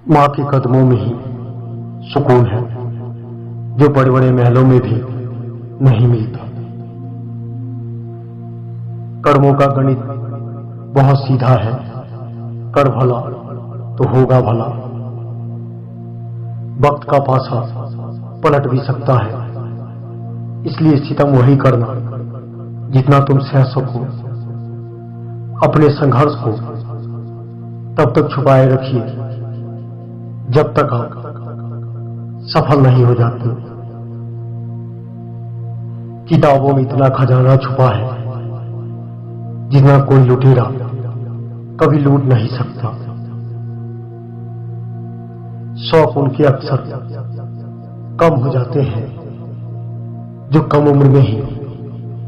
माँ के कदमों में ही सुकून है जो बड़े बड़े महलों में भी नहीं मिलता। कर्मों का गणित बहुत सीधा है, कर भला तो होगा भला। वक्त का पासा पलट भी सकता है, इसलिए सितम वही करना जितना तुम सह सको। अपने संघर्ष को तब तक छुपाए रखिए जब तक आप सफल नहीं हो जाते। किताबों में इतना खजाना छुपा है जितना कोई लुटेरा कभी लूट नहीं सकता। शौक उनके अक्सर कम हो जाते हैं जो कम उम्र में ही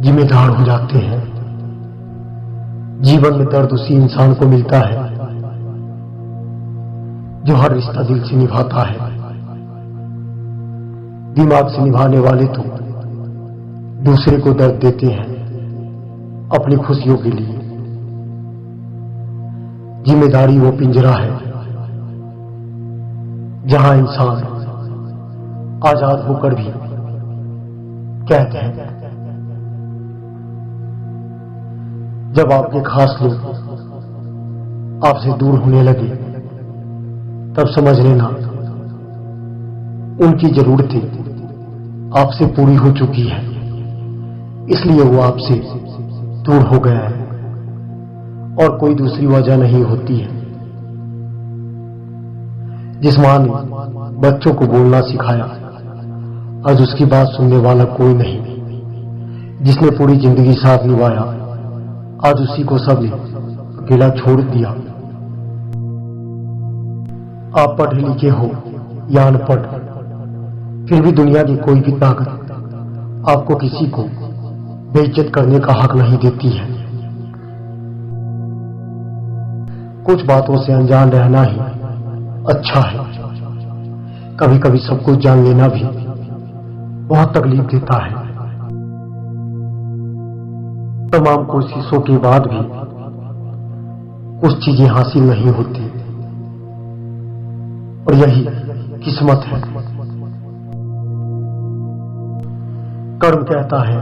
जिम्मेदार हो जाते हैं। जीवन में दर्द उसी इंसान को मिलता है जो हर रिश्ता दिल से निभाता है। दिमाग से निभाने वाले तो दूसरे को दर्द देते हैं अपनी खुशियों के लिए। जिम्मेदारी वो पिंजरा है जहां इंसान आजाद होकर भी कैद है। जब आपके खास लोग आपसे दूर होने लगे तब समझ लेना उनकी जरूरतें आपसे पूरी हो चुकी है, इसलिए वो आपसे दूर हो गया है और कोई दूसरी वजह नहीं होती है। जिस मां ने बच्चों को बोलना सिखाया आज उसकी बात सुनने वाला कोई नहीं। जिसने पूरी जिंदगी साथ निभाया आज उसी को सबने अकेला छोड़ दिया। आप पढ़े लिखे हो या अनपढ़, फिर भी दुनिया की कोई भी ताकत आपको किसी को बेइज्जत करने का हक नहीं देती है। कुछ बातों से अनजान रहना ही अच्छा है। कभी कभी सब कुछ जान लेना भी बहुत तकलीफ देता है। तमाम कोशिशों के बाद भी कुछ चीजें हासिल नहीं होती और यही किस्मत है। कर्म कहता है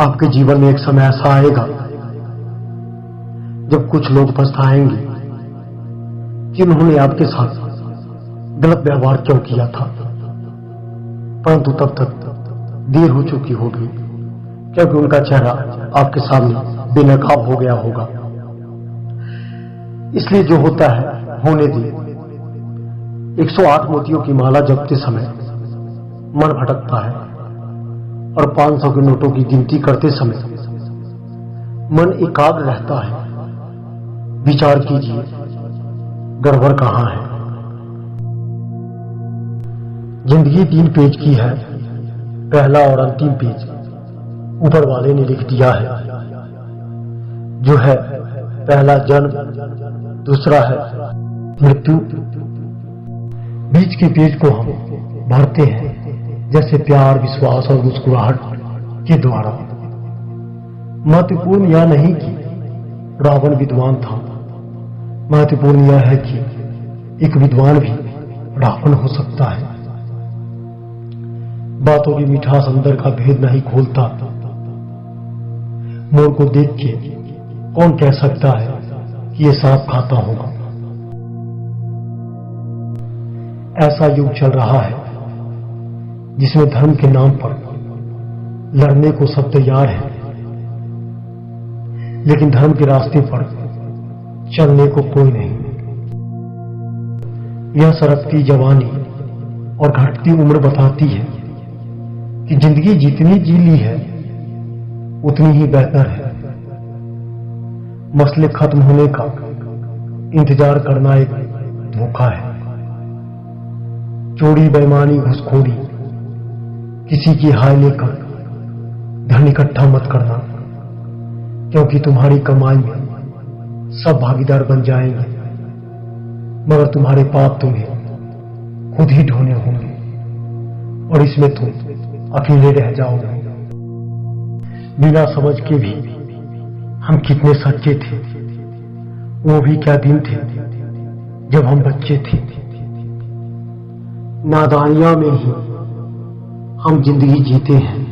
आपके जीवन में एक समय ऐसा आएगा जब कुछ लोग पछताएंगे कि उन्होंने आपके साथ गलत व्यवहार क्यों किया था, परंतु तब तक देर हो चुकी होगी क्योंकि उनका चेहरा आपके सामने बेनकाब हो गया होगा। इसलिए जो होता है होने दी। 108 मोतियों की माला जपते समय मन भटकता है और 500 के नोटों की गिनती करते समय मन एकाग्र रहता है। विचार कीजिए गड़बड़ कहां है। जिंदगी 3 पेज की है, पहला और अंतिम पेज ऊपर वाले ने लिख दिया है, जो है पहला जन्म, दूसरा है मृत्यु, बीच के पेज को हम भरते हैं जैसे प्यार, विश्वास और मुस्कुराहट के द्वारा। महत्वपूर्ण यह नहीं कि रावण विद्वान था, महत्वपूर्ण यह है कि एक विद्वान भी रावण हो सकता है। बातों की मिठास अंदर का भेद नहीं खोलता। मोर को देख के कौन कह सकता है कि यह सांप खाता होगा। ऐसा युग चल रहा है जिसमें धर्म के नाम पर लड़ने को सब तैयार है, लेकिन धर्म के रास्ते पर चलने को कोई नहीं। यह सरकती जवानी और घटती उम्र बताती है कि जिंदगी जितनी जी ली है उतनी ही बेहतर है। मसले खत्म होने का इंतजार करना एक धोखा है। चोरी, बेईमानी, घुसखोरी, किसी की हाय लेकर धन इकट्ठा मत करना, क्योंकि तुम्हारी कमाई में सब भागीदार बन जाएंगे मगर तुम्हारे पाप तुम्हें खुद ही ढोने होंगे और इसमें तुम अकेले रह जाओगे। बिना समझ के भी हम कितने सच्चे थे। वो भी क्या दिन थे जब हम बच्चे थे। नादानिया में ही हम जिंदगी जीते हैं।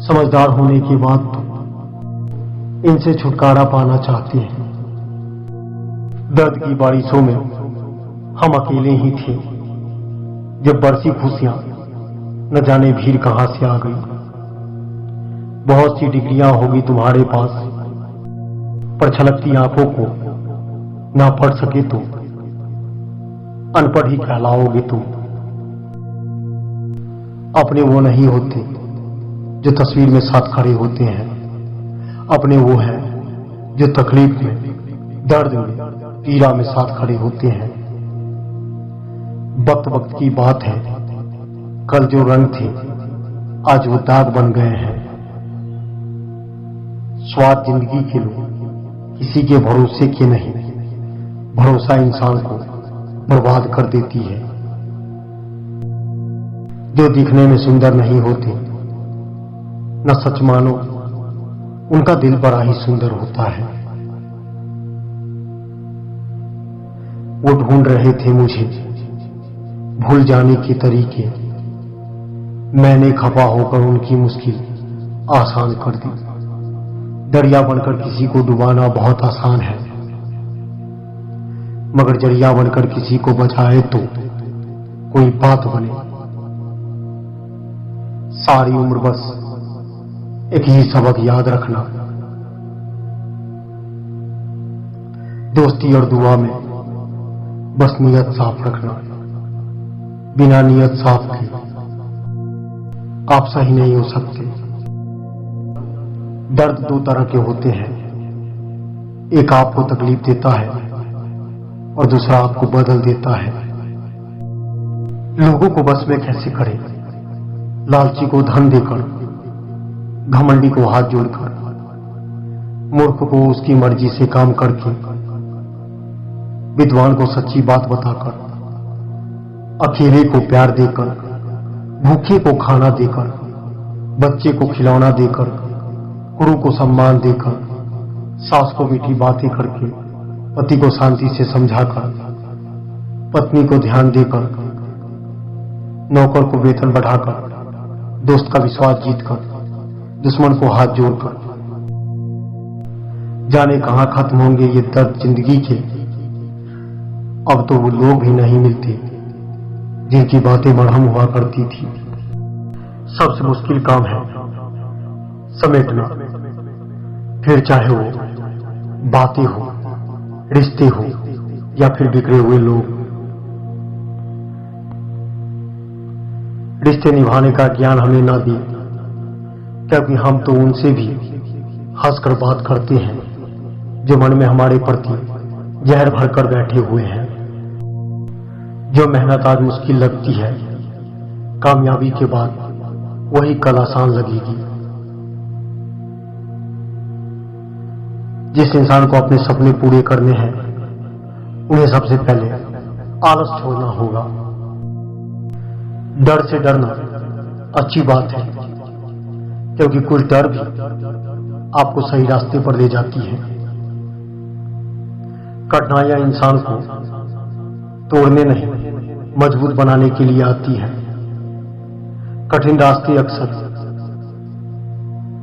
समझदार होने के बाद तो इनसे छुटकारा पाना चाहते हैं। दर्द की बारिशों में हम अकेले ही थे जब बरसी खुशियां न जाने भीड़ कहां से आ गई। बहुत सी डिग्रियां होगी तुम्हारे पास, पर छलकती आंखों को ना पढ़ सके तो अनपढ़ ही कहलाओगे तुम। अपने वो नहीं होते जो तस्वीर में साथ खड़े होते हैं, अपने वो हैं जो तकलीफ में, दर्द में, पीड़ा में साथ खड़े होते हैं। वक्त वक्त की बात है, कल जो रंग थे आज वो दाग बन गए हैं। स्वाद जिंदगी के लो किसी के भरोसे के नहीं, भरोसा इंसान को बर्बाद कर देती है। जो दिखने में सुंदर नहीं होते न सच मानो उनका दिल बड़ा ही सुंदर होता है। वो ढूंढ रहे थे मुझे भूल जाने के तरीके, मैंने खफा होकर उनकी मुश्किल आसान कर दी। दरिया बनकर किसी को डुबाना बहुत आसान है, मगर जरिया बनकर किसी को बचाए तो कोई बात बने। सारी उम्र बस एक ही सबक याद रखना, दोस्ती और दुआ में बस नियत साफ रखना। बिना नियत साफ के आप सही नहीं हो सकते। दर्द दो तरह के होते हैं, एक आपको तकलीफ देता है और दूसरा आपको बदल देता है। लोगों को बस में कैसे करें, लालची को धन देकर, घमंडी को हाथ जोड़कर, मूर्ख को उसकी मर्जी से काम करके, विद्वान को सच्ची बात बताकर, अकेले को प्यार देकर, भूखे को खाना देकर, बच्चे को खिलौना देकर, गुरु को सम्मान देकर, सास को मीठी बातें करके, पति को शांति से समझाकर, पत्नी को ध्यान देकर, नौकर को वेतन बढ़ाकर, दोस्त का विश्वास जीतकर, दुश्मन को हाथ जोड़कर। जाने कहां खत्म होंगे ये दर्द जिंदगी के। अब तो वो लोग भी नहीं मिलते जिनकी बातें मरहम हुआ करती थी। सबसे मुश्किल काम है समेटना, फिर चाहे वो बातें हो, रिश्ते हो या फिर बिखरे हुए लोग। रिश्ते निभाने का ज्ञान हमें ना दिए, क्योंकि हम तो उनसे भी हंसकर बात करते हैं जो मन में हमारे प्रति जहर भरकर बैठे हुए हैं। जो मेहनत आज मुश्किल लगती है, कामयाबी के बाद वही कल आसान लगेगी। जिस इंसान को अपने सपने पूरे करने हैं, उन्हें सबसे पहले आलस छोड़ना होगा। डर से डरना अच्छी बात है, क्योंकि कुछ डर भी आपको सही रास्ते पर ले जाती है। कठिनाइयां इंसान को तोड़ने नहीं, मजबूत बनाने के लिए आती है। कठिन रास्ते अक्सर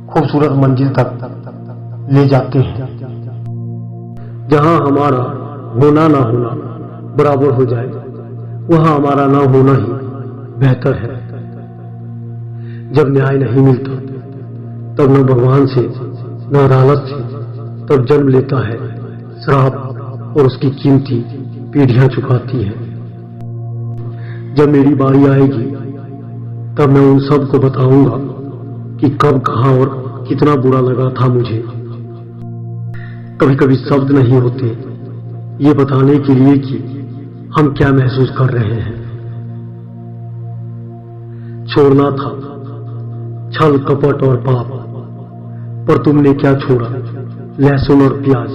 खूबसूरत मंजिल तक ले जाते हैं। जहां हमारा होना ना होना बराबर हो जाए, वहां हमारा ना होना ही बेहतर है। जब न्याय नहीं मिलता, तब न भगवान से न अदालत से, तब जन्म लेता है श्राप, और उसकी कीमती पीढ़ियां चुकाती है। जब मेरी बारी आएगी, तब मैं उन सब को बताऊंगा कि कब, कहां और कितना बुरा लगा था मुझे। कभी कभी शब्द नहीं होते ये बताने के लिए कि हम क्या महसूस कर रहे हैं। छोड़ना था छल, कपट और पाप, पर तुमने क्या छोड़ा, लहसुन और प्याज।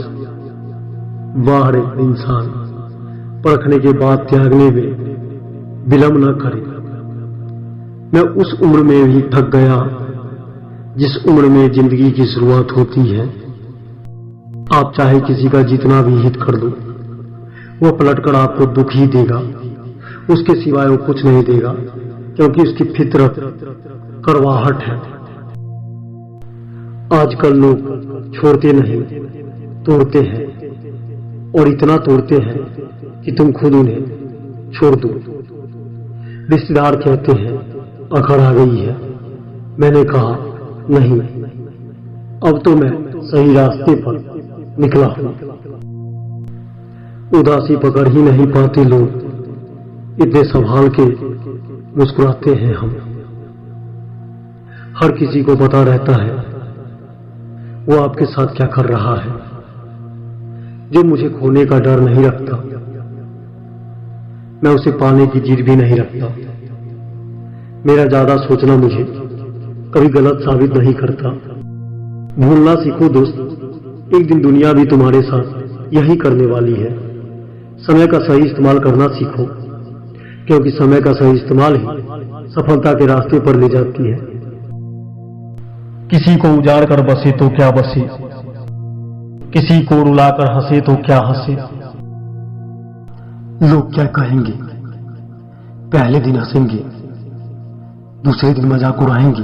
वाह रे इंसान, परखने के बाद त्यागने में विलंब न करे। मैं उस उम्र में भी थक गया जिस उम्र में जिंदगी की शुरुआत होती है। आप चाहे किसी का जितना भी हित कर दो, वो पलटकर आपको दुख ही देगा। उसके सिवाय वो कुछ नहीं देगा, क्योंकि उसकी फितरत करवाहट है। आजकल लोग छोड़ते नहीं, तोड़ते हैं, और इतना तोड़ते हैं कि तुम खुद उन्हें छोड़ दो। रिश्तेदार कहते हैं अकड़ आ गई है। मैंने कहा नहीं, अब तो मैं सही रास्ते पर निकला हूं। उदासी पकड़ ही नहीं पाते लोग, इतने संभाल के मुस्कुराते हैं हम। हर किसी को पता रहता है वो आपके साथ क्या कर रहा है। जो मुझे खोने का डर नहीं रखता, मैं उसे पाने की जिद भी नहीं रखता। मेरा ज्यादा सोचना मुझे कभी गलत साबित नहीं करता। भूलना सीखो दोस्त, एक दिन दुनिया भी तुम्हारे साथ यही करने वाली है। समय का सही इस्तेमाल करना सीखो, क्योंकि समय का सही इस्तेमाल ही सफलता के रास्ते पर ले जाती है। किसी को उजाड़ कर बसे तो क्या बसे, किसी को रुलाकर हंसे तो क्या हंसे। लोग क्या कहेंगे, पहले दिन हंसेंगे, दूसरे दिन मजाक उड़ाएंगे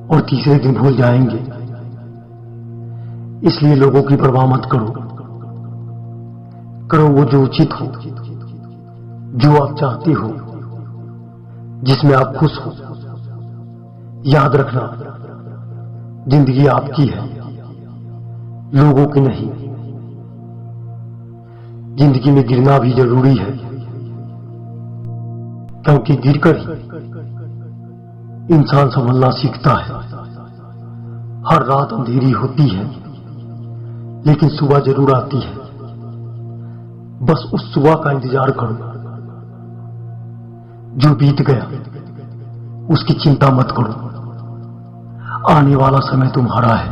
और तीसरे दिन भूल जाएंगे। इसलिए लोगों की परवाह मत करो, करो वो जो उचित हो, जो आप चाहते हो, जिसमें आप खुश हो। याद रखना, जिंदगी आपकी है, लोगों की नहीं। जिंदगी में गिरना भी जरूरी है, क्योंकि गिरकर ही इंसान संभलना सीखता है। हर रात अंधेरी होती है, लेकिन सुबह जरूर आती है। बस उस सुबह का इंतजार करो। जो बीत गया उसकी चिंता मत करो, आने वाला समय तुम्हारा है।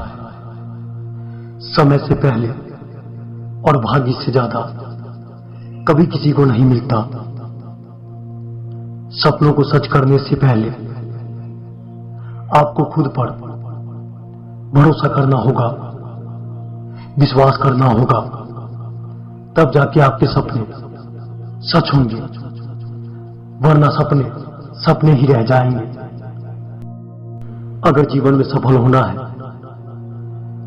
समय से पहले और भाग्य से ज्यादा कभी किसी को नहीं मिलता। सपनों को सच करने से पहले आपको खुद पर भरोसा करना होगा, विश्वास करना होगा, तब जाके आपके सपने सच होंगे, वरना सपने सपने ही रह जाएंगे। अगर जीवन में सफल होना है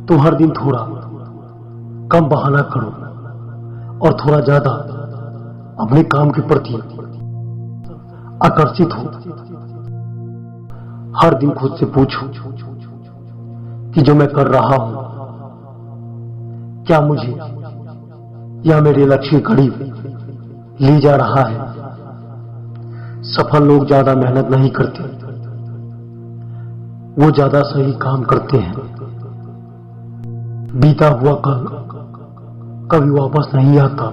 तो हर दिन थोड़ा कम बहाना करो और थोड़ा ज्यादा अपने काम के प्रति आकर्षित हो। हर दिन खुद से पूछो कि जो मैं कर रहा हूं, क्या मुझे या मेरे लक्ष्य के करीब ले जा रहा है। सफल लोग ज्यादा मेहनत नहीं करते, वो ज्यादा सही काम करते हैं। बीता हुआ कल कभी वापस नहीं आता,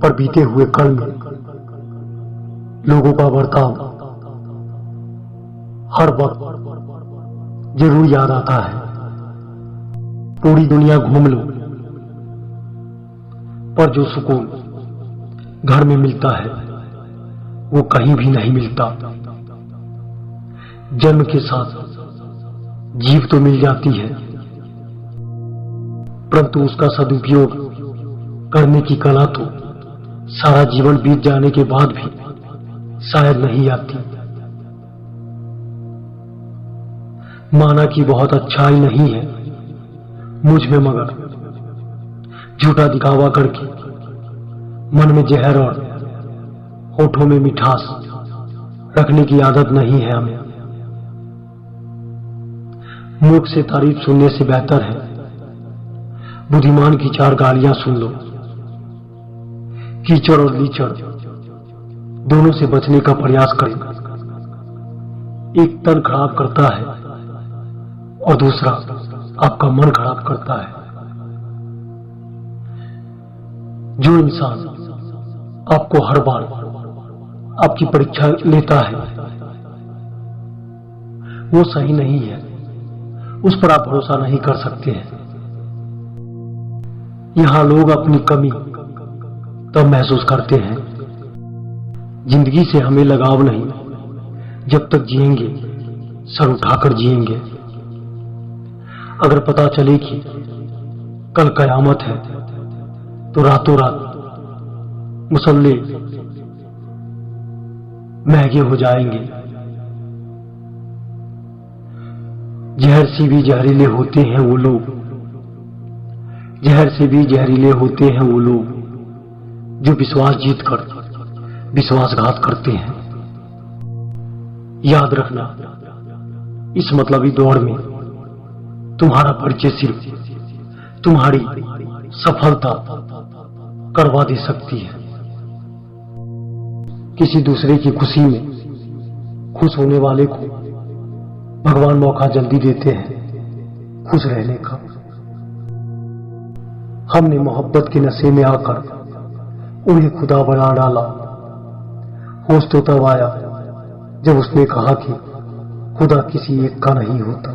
पर बीते हुए कल में लोगों का बर्ताव हर वक्त जरूर याद आता है। पूरी दुनिया घूम लो, पर जो सुकून घर में मिलता है वो कहीं भी नहीं मिलता। जन्म के साथ जीव तो मिल जाती है, परंतु उसका सदुपयोग करने की कला तो सारा जीवन बीत जाने के बाद भी शायद नहीं आती। माना कि बहुत अच्छाई नहीं है मुझ में, मगर झूठा दिखावा करके मन में जहर और होठों में मिठास रखने की आदत नहीं है हमें। मुख से तारीफ सुनने से बेहतर है बुद्धिमान की 4 गालियां सुन लो। कीचड़ और लीचड़ दोनों से बचने का प्रयास करें। एक तन खराब करता है और दूसरा आपका मन खराब करता है। जो इंसान आपको हर बार आपकी परीक्षा लेता है वो सही नहीं है, उस पर आप भरोसा नहीं कर सकते हैं। यहां लोग अपनी कमी तब महसूस करते हैं, जिंदगी से हमें लगाव नहीं। जब तक जिएंगे सर उठाकर जिएंगे। अगर पता चले कि कल कयामत है तो रातों रात मुसल्ले महंगे हो जाएंगे। जहर से भी जहरीले होते हैं वो लोग, जहर से भी जहरीले होते हैं वो लोग जो विश्वास जीत कर विश्वासघात करते हैं। याद रखना, इस मतलबी दौड़ में तुम्हारा परिचय सिर्फ तुम्हारी सफलता करवा दे सकती है। किसी दूसरे की खुशी में खुश होने वाले को भगवान मौका जल्दी देते हैं खुश रहने का। हमने मोहब्बत के नशे में आकर उन्हें खुदा बना डाला। होश तो तब आया जब उसने कहा कि खुदा किसी एक का नहीं होता।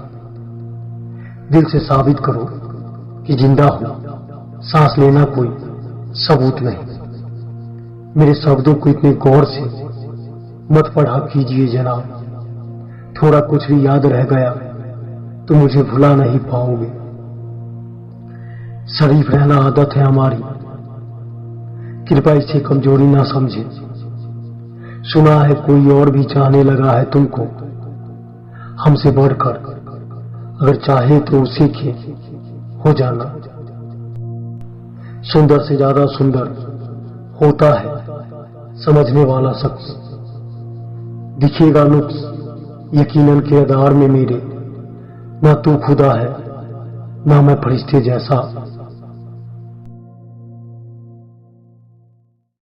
दिल से साबित करो कि जिंदा हो, सांस लेना कोई सबूत नहीं। मेरे शब्दों को इतने गौर से मत पढ़ा कीजिए जनाब। थोड़ा कुछ भी याद रह गया तो मुझे भुला नहीं पाओगे। शरीफ रहना आदत है हमारी, कृपया इसे कमजोरी ना समझे। सुना है कोई और भी चाहने लगा है तुमको हमसे बढ़कर, अगर चाहे तो उसी के हो जाना। सुंदर से ज्यादा सुंदर होता है समझने वाला शख्स। दिखेगा नुक्स यकीनन किरदार में मेरे, ना तू खुदा है ना मैं फरिश्ते जैसा